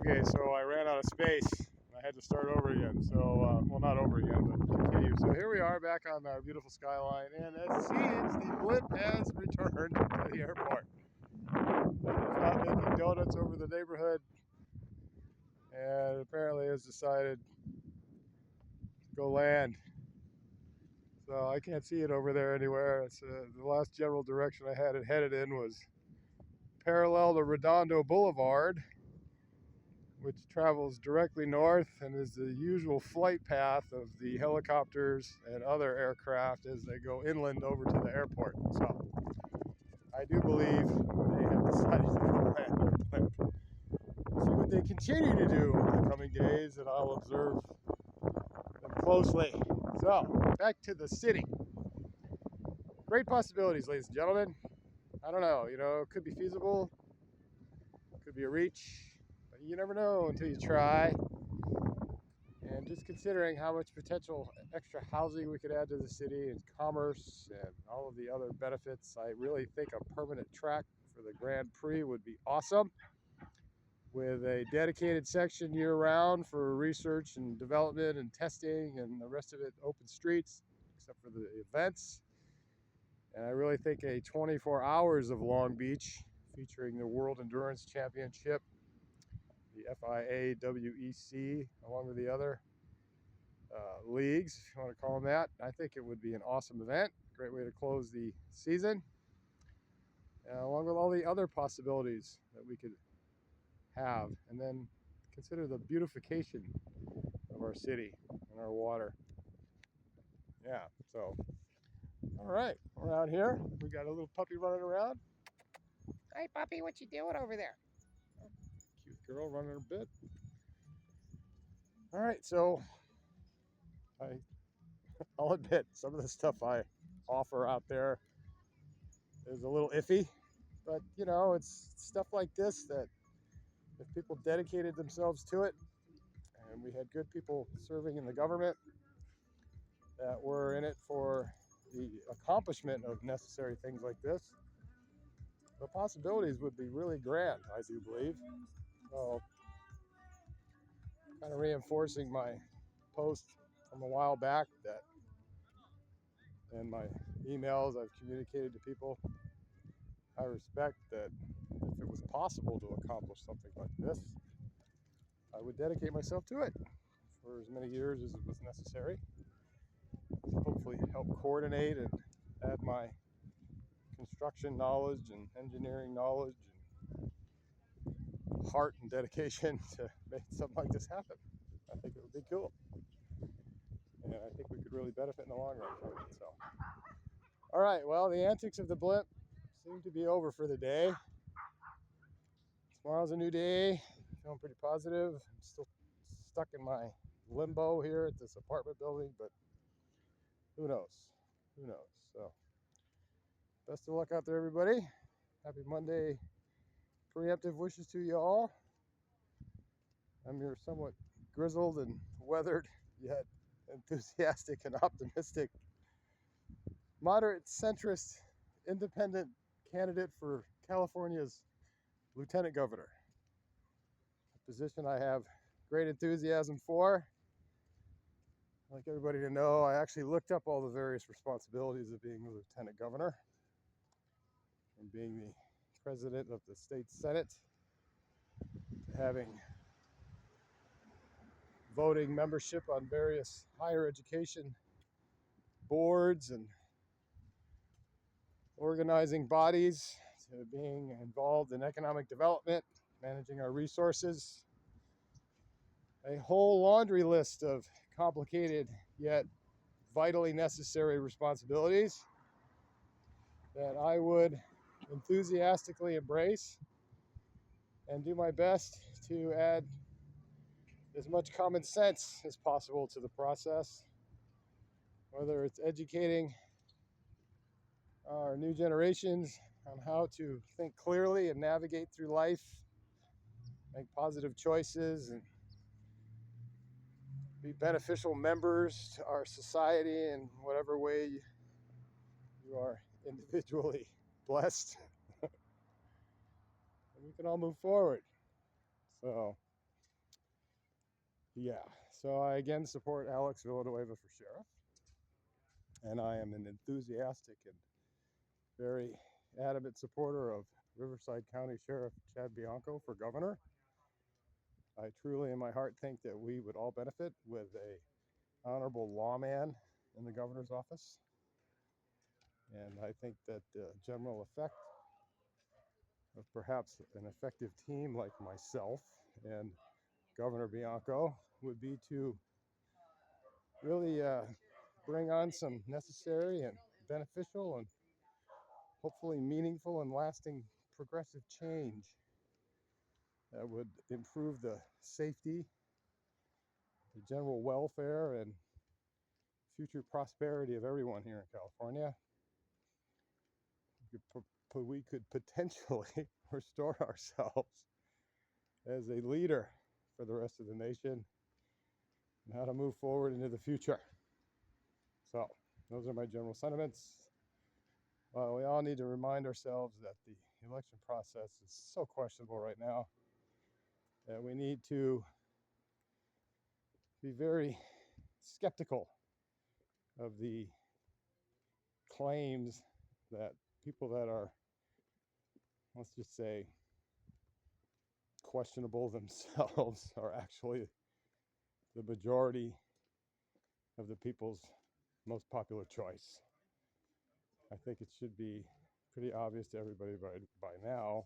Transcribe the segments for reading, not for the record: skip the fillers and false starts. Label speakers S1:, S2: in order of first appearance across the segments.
S1: Okay, so I ran out of space. I had to start over again. So, well, not over again, but continue. So here we are back on our beautiful skyline, and it seems the Blimp has returned to the airport. It's not making donuts over the neighborhood, and apparently has decided to go land. So I can't see it over there anywhere. It's the last general direction I had it headed in was parallel to Redondo Boulevard, which travels directly north and is the usual flight path of the helicopters and other aircraft as they go inland over to the airport. So I do believe they have decided to go land their Blimp. We'll see what they continue to do over the coming days, and I'll observe them closely. So back to the city. Great possibilities, ladies and gentlemen. I don't know, it could be feasible, could be a reach, but you never know until you try. And just considering how much potential extra housing we could add to the city and commerce and all of the other benefits, I really think a permanent track for the Grand Prix would be awesome, with a dedicated section year-round for research and development and testing, and the rest of it open streets, except for the events. And I really think a 24 hours of Long Beach featuring the World Endurance Championship, the FIA WEC, along with the other leagues, if you want to call them that. I think it would be an awesome event, great way to close the season, along with all the other possibilities that we could have. And then consider the beautification of our city and our water. Yeah, so, all right, we're out here. We got a little puppy running around.
S2: Hey, puppy, what you doing over there?
S1: Cute girl running a bit. All right, so I'll admit some of the stuff I offer out there is a little iffy, but it's stuff like this that if people dedicated themselves to it, and we had good people serving in the government that were in it for the accomplishment of necessary things like this, the possibilities would be really grand, I do believe. So, kind of reinforcing my post from a while back that, and my emails I've communicated to people, I respect that if it was possible to accomplish something like this, I would dedicate myself to it for as many years as it was necessary. Hopefully help coordinate and add my construction knowledge and engineering knowledge and heart and dedication to make something like this happen. I think it would be cool. And I think we could really benefit in the long run from it. So, all right, well, the antics of the Blimp seem to be over for the day. Tomorrow's a new day. Feeling pretty positive. I'm still stuck in my limbo here at this apartment building, but who knows? Who knows? So, best of luck out there, everybody. Happy Monday. Preemptive wishes to you all. I'm your somewhat grizzled and weathered, yet enthusiastic and optimistic, moderate centrist, independent candidate for California's lieutenant governor. A position I have great enthusiasm for. I'd like everybody to know I actually looked up all the various responsibilities of being the lieutenant governor, from being the president of the state senate, to having voting membership on various higher education boards and organizing bodies, to being involved in economic development, managing our resources. A whole laundry list of complicated yet vitally necessary responsibilities that I would enthusiastically embrace and do my best to add as much common sense as possible to the process, whether it's educating our new generations on how to think clearly and navigate through life, make positive choices, and be beneficial members to our society in whatever way you are individually blessed. And we can all move forward. So, Yeah, so I again support Alex Villanueva for sheriff, and I am an enthusiastic and very adamant supporter of Riverside County Sheriff Chad Bianco for governor. I truly in my heart think that we would all benefit with a honorable lawman in the governor's office, and I think that the general effect of perhaps an effective team like myself and Governor Bianco would be to really bring on some necessary and beneficial and hopefully meaningful and lasting progressive change that would improve the safety, the general welfare, and future prosperity of everyone here in California. We could potentially restore ourselves as a leader for the rest of the nation and how to move forward into the future. So those are my general sentiments. We all need to remind ourselves that the election process is so questionable right now that we need to be very skeptical of the claims that people that are, let's just say, questionable themselves are actually the majority of the people's most popular choice. I think it should be pretty obvious to everybody by now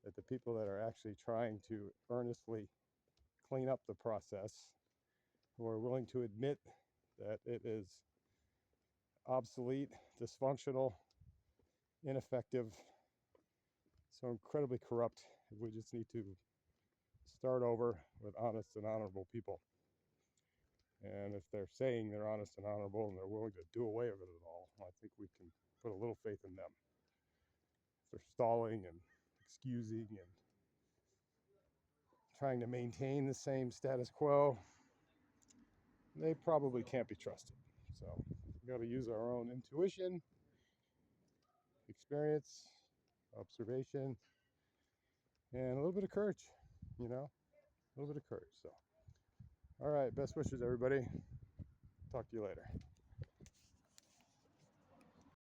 S1: that the people that are actually trying to earnestly clean up the process, who are willing to admit that it is obsolete, dysfunctional, ineffective, so incredibly corrupt, we just need to start over with honest and honorable people. And if they're saying they're honest and honorable and they're willing to do away with it all, I think we can put a little faith in them. If they're stalling and excusing and trying to maintain the same status quo, they probably can't be trusted. So we got to use our own intuition, experience, observation, and a little bit of courage, a little bit of courage. So, all right, best wishes, everybody. Talk to you later.